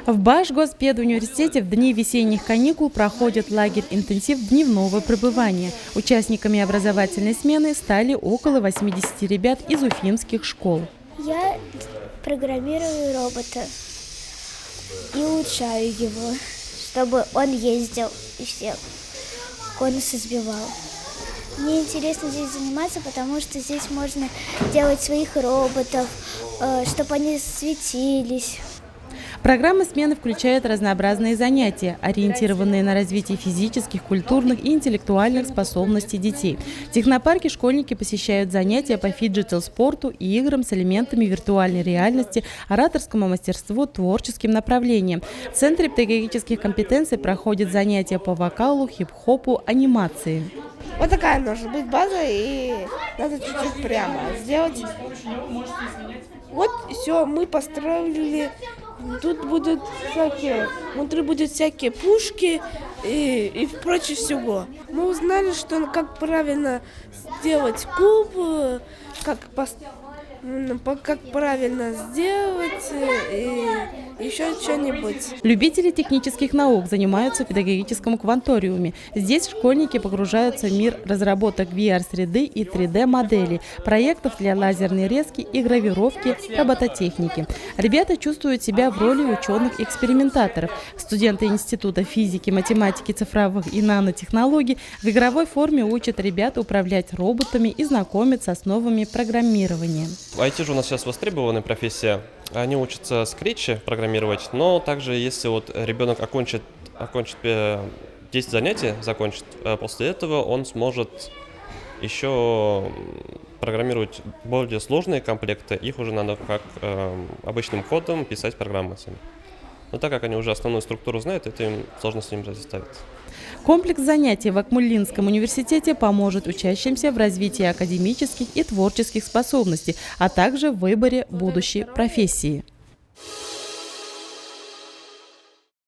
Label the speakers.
Speaker 1: В Башгоспедуниверситете в дни весенних каникул проходит лагерь-интенсив дневного пребывания. Участниками образовательной смены стали около 80 ребят из уфимских школ.
Speaker 2: Я программирую робота и улучшаю его, чтобы он ездил и всех конусы сбивал. Мне интересно здесь заниматься, потому что здесь можно делать своих роботов, чтобы они светились.
Speaker 1: Программа смены включает разнообразные занятия, ориентированные на развитие физических, культурных и интеллектуальных способностей детей. В технопарке школьники посещают занятия по фиджитал-спорту и играм с элементами виртуальной реальности, ораторскому мастерству, творческим направлениям. В Центре педагогических компетенций проходят занятия по вокалу, хип-хопу, анимации.
Speaker 3: Вот такая должна быть база, и надо чуть-чуть прямо сделать. Вот все, мы построили. Тут будут всякие, внутри будут всякие пушки и прочее всего. Мы узнали, что как правильно сделать куб, как правильно сделать и еще что-нибудь.
Speaker 1: Любители технических наук занимаются в педагогическом кванториуме. Здесь школьники погружаются в мир разработок VR-среды и 3D-моделей, проектов для лазерной резки и гравировки, робототехники. Ребята чувствуют себя в роли ученых-экспериментаторов. Студенты Института физики, математики, цифровых и нанотехнологий в игровой форме учат ребят управлять роботами и знакомиться с основами программирования.
Speaker 4: IT же у нас сейчас востребованная профессия. Они учатся Scratch программировать, но также если вот ребенок окончит 10 занятий, после этого он сможет еще программировать более сложные комплекты. Их уже надо как обычным кодом писать программы сами. Но так как они уже основную структуру знают, это им сложно с ним составить.
Speaker 1: Комплекс занятий в Акмолинском университете поможет учащимся в развитии академических и творческих способностей, а также в выборе будущей профессии.